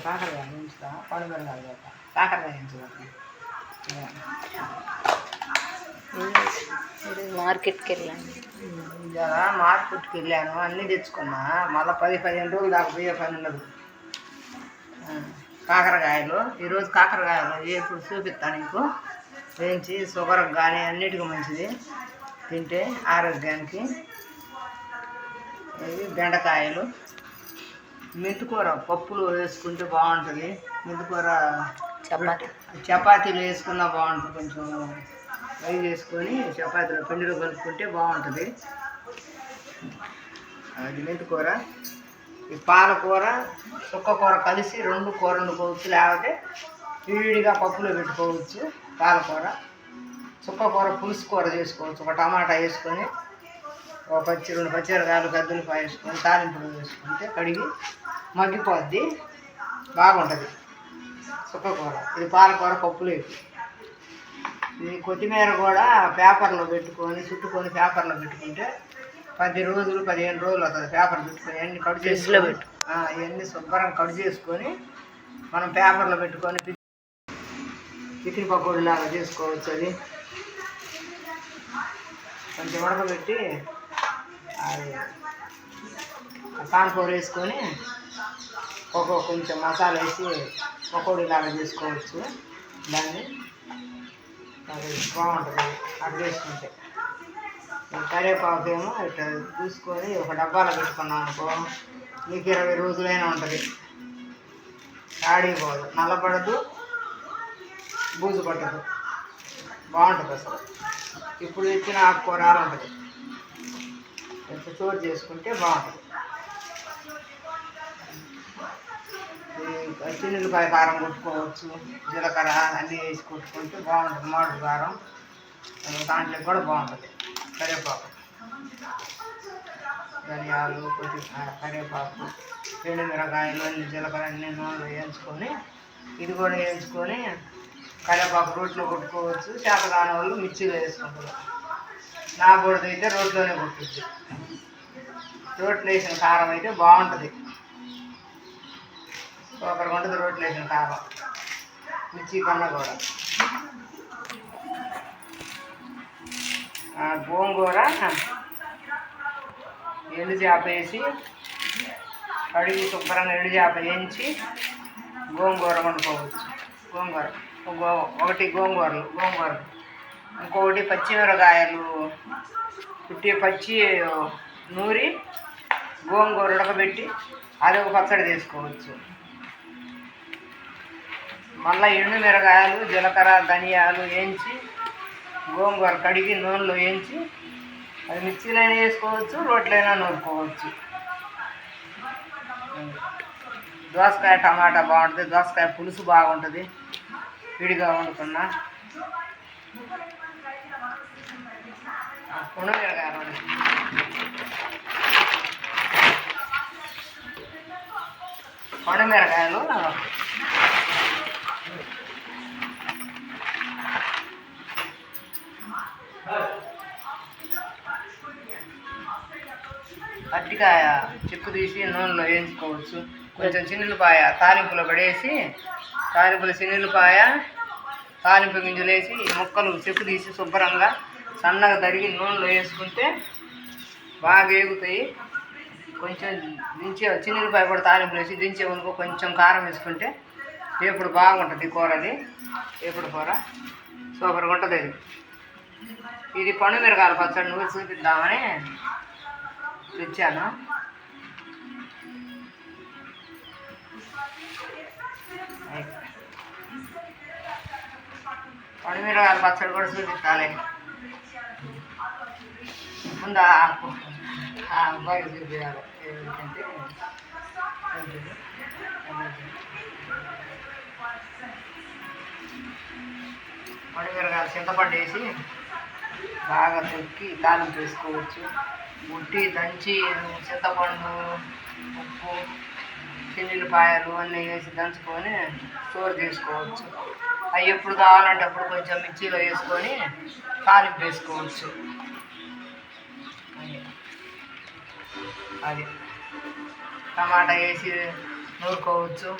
కాకరకాయ ఉంచుతా, పండుగ కాకరకాయ ఉంచుతా. మార్కెట్కి వెళ్ళాను, మార్కెట్కి వెళ్ళాను, అన్నీ తెచ్చుకున్నా. మళ్ళీ 10-15 రోజులు దాకా పోయే పని ఉండదు. కాకరకాయలు ఈరోజు కాకరకాయలు ఎప్పుడు చూపిస్తాను నీకు. వేయించి షుగర్కి కానీ అన్నిటికీ మంచిది తింటే ఆరోగ్యానికి. ఇవి బెండకాయలు, మెంతికూర పప్పులు వేసుకుంటే బాగుంటుంది. మెంతికూర చపాతీలు వేసుకున్నా బాగుంటుంది. కొంచెం ఫ్రై చేసుకొని చపాతీలో పిండిలో కలుపుకుంటే బాగుంటుంది. అది మెంతికూర. ఈ పాలకూర చుక్కకూర కలిసి 2 కూరలు వండుకోవచ్చు, లేకపోతే విడిగా పప్పులో పెట్టుకోవచ్చు. పాలకూర చుక్కకూర పులుసు కూర చేసుకోవచ్చు. ఒక టమాటా వేసుకొని, ఒక 2 పచ్చిమిరకాయలు గద్దులపాయ వేసుకొని తాలింపులు వేసుకుంటే కడిగి మగ్గిపోద్ది, బాగుంటుంది చుక్కకూర. ఇది పాలకూర పప్పులు వేసి. ఇది కొత్తిమీర కూడా పేపర్లో పెట్టుకొని చుట్టుకొని పేపర్లో పెట్టుకుంటే 10 రోజులు 15 రోజులు అవుతుంది. పేపర్ పెట్టుకొని అన్నీ కట్ చేసులో పెట్టు, ఇవన్నీ శుభ్రంగా కట్ చేసుకొని మనం పేపర్లో పెట్టుకొని చికెన్ పకోడీలాగా చేసుకోవచ్చు. అది కొంచెం ఉడకబెట్టి అది కాన్ఫ్లవర్ వేసుకొని కొంచెం మసాలా వేసి పకోడీలాగా చేసుకోవచ్చు. దాన్ని అది బాగుంటుంది అట్లా చేసుకుంటే. కరివేపాకు ఏమో ఇట్లా చూసుకొని ఒక డబ్బాలో పెట్టుకున్నాం అనుకో, మీకు 20 రోజులైనా ఉంటుంది. ఆడిపోదు, నల్లబడదు, బూజు పట్టదు, బాగుంటుంది అసలు. ఇప్పుడు తెచ్చిన ఆకుకూర ఉంటుంది, ఇట్లా స్టోర్ చేసుకుంటే బాగుంటుంది. చిన్నులపాయ కారం కొట్టుకోవచ్చు, జీలకర్ర అన్నీ వేసి కొట్టుకుంటే బాగుంటుంది. మామిడి కారం దాంట్లో కూడా బాగుంటుంది. కరివేపాకు, ధనియాలు, కరివేపాకు, ఎండుమిరకాయలు అన్ని జీలకర్ర అన్ని నూనెలో వేయించుకొని, ఇది కూడా వేయించుకొని కరివేపాకు రోట్లో కొట్టుకోవచ్చు. చేతకాని వాళ్ళు మిర్చిలో వేసుకుంటారు. నా బుడదైతే రోట్లోనే కొట్టుద్ది. రోట్లో వేసిన కారం అయితే బాగుంటుంది, ఒకరికి ఉంటుంది రోట్లో వేసిన కారం. మిర్చి కన్నా కూడా. గోంగూర ఎండు చేప వేసి కడిగి శుభ్రంగా ఎండు చేప వేయించి గోంగూర వండుకోవచ్చు. ఒకటి గోంగూరలు, ఇంకొకటి పచ్చిమిరకాయలు పచ్చి నూరి గోంగూర ఉడకబెట్టి అది ఒక పచ్చడి చేసుకోవచ్చు. మళ్ళీ ఎండు మిరకాయలు, జీలకర్ర, ధనియాలు వేయించి గోంగూర కడిగి నూనెలో వేయించి అది మిక్సీలైనా వేసుకోవచ్చు, రోట్లైనా నూరుకోవచ్చు. దోసకాయ టమాటా బాగుంటుంది. దోసకాయ పులుసు బాగుంటుంది విడిగా వండుకున్నా. కొండమిరకాయలు అరటికాయ చిక్కు తీసి నూనెలో వేయించుకోవచ్చు. కొంచెం చిన్నులపాయ తాలింపులో పడేసి, తాలింపులో చిన్నులపాయ తాలింపు గింజలు వేసి ముక్కలు చెక్కు తీసి శుభ్రంగా సన్నగా తరిగి నూనెలో వేసుకుంటే బాగా వేగుతాయి. కొంచెం చిన్నులపాయ కూడా తాలింపులు వేసి దించే వరకు కొంచెం కారం వేసుకుంటే ఎప్పుడు బాగుంటుంది కూర. అది ఎప్పుడు కూర సూపర్గా ఉంటుంది. ఇది పండు మిరకాయల పచ్చడి నువ్వు చూపిద్దామని తెచ్చాను. పండు మిరకాయల పచ్చడి కూడా చూపిస్తాలే. ముందు ఆ అబ్బాయికి చూపించాలి. ఏంటంటే పండు మిరకాయలు చింతపండు వేసి బాగా తొక్కి తాలింపు వేసుకోవచ్చు. ఉట్టి దంచి చింతపండు, ఉప్పు చిన్నిపాయలు అన్నీ వేసి దంచుకొని స్టోర్ చేసుకోవచ్చు. అవి ఎప్పుడు కావాలంటే అప్పుడు కొంచెం మిక్సీలో వేసుకొని తాలింపు వేసుకోవచ్చు. అది టమాటా వేసి నూరుకోవచ్చు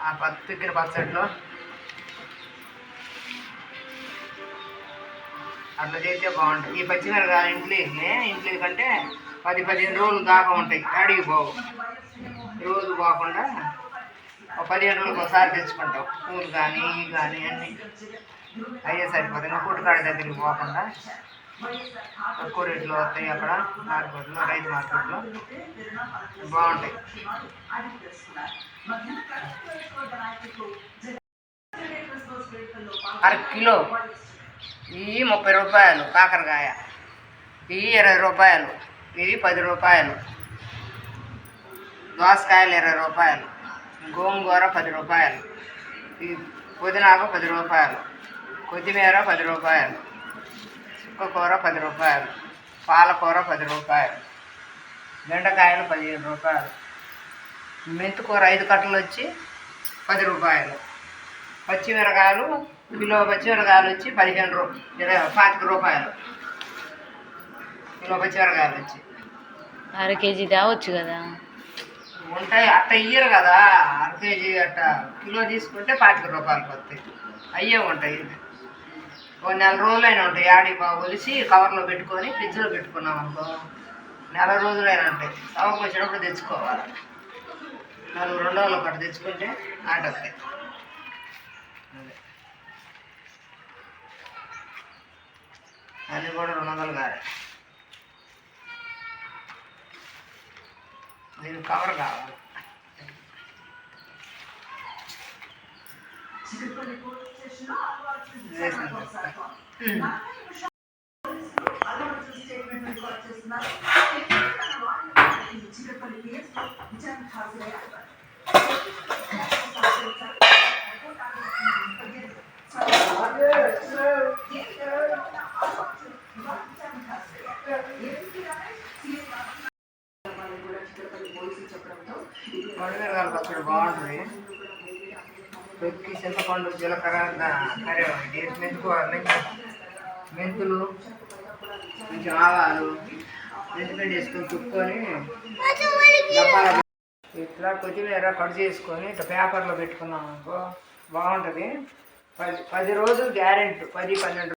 ఆ తిక్కిన పచ్చడిలో. అట్లా చేస్తే బాగుంటుంది. ఈ పచ్చిమిరకాయలు ఇంట్లో కంటే 10-15 రోజులు దాకా ఉంటాయి, అడిగిపోవు. రోజు పోకుండా ఒక 15 రోజులకు ఒకసారి తెచ్చుకుంటాం. పూలు కానీ ఇవి కానీ అన్నీ అయ్యే సరిపోతాయి. కుట్టుకాడ దగ్గరికి పోకుండా తక్కువ రేట్లో వస్తాయి. అక్కడ మార్కెట్లో, రైతు మార్కెట్లో బాగుంటాయి. అరకిలో ఇవి 30 రూపాయలు, కాకరకాయ ఇవి 20 రూపాయలు, ఇవి 10 రూపాయలు, దోసకాయలు 20 రూపాయలు, గోంగూర 10 రూపాయలు, ఈ పుదీనాకు 10 రూపాయలు, కొత్తిమీర 10 రూపాయలు, చుక్కకూర 10 రూపాయలు, పాలకూర 10 రూపాయలు, బెండకాయలు 15 రూపాయలు, మెంతికూర 5 కట్టలు వచ్చి 10 రూపాయలు, పచ్చిమిరకాయలు కిలో పచ్చిమిరకాయలు వచ్చి 25 రూపాయలు, కిలో పచ్చిమిరకాయలు వచ్చి. అర కేజీ తేవచ్చు కదా. ఉంటాయి అట్ట ఇయ్యరు కదా, అర కేజీ అట్ట కిలో తీసుకుంటే 25 రూపాయలకు వస్తాయి. అయ్యే ఉంటాయి. ఓ నెల రోజులైనా ఉంటాయి. ఆడికి బాగా ఒలిసి కవర్లో పెట్టుకొని ఫ్రిడ్జ్లో పెట్టుకున్నాం అనుకో, నెల రోజులైనా ఉంటాయి. సవకు వచ్చినప్పుడు తెచ్చుకోవాలి. 4-2 రోజులు ఒకటి తెచ్చుకుంటే ఆటొస్తాయి. అదే అది కూడా 200 కాదు. దీనికి కవర్ కావాలి. వడమిరగాయల పచ్చడి బాగుంటుంది. తొక్కి చింతపండు, జీలకర్ర, మెంతులు, కొంచెం ఆవాలు, మెంతిపిండి వేసుకొని తుక్కొని డబ్బాలో ఇట్లా కొత్తిమీర కట్ చేసుకొని ఇట్లా పేపర్లో పెట్టుకున్నాం అనుకో బాగుంటుంది. 10 రోజులు గ్యారెంటీ, 10-12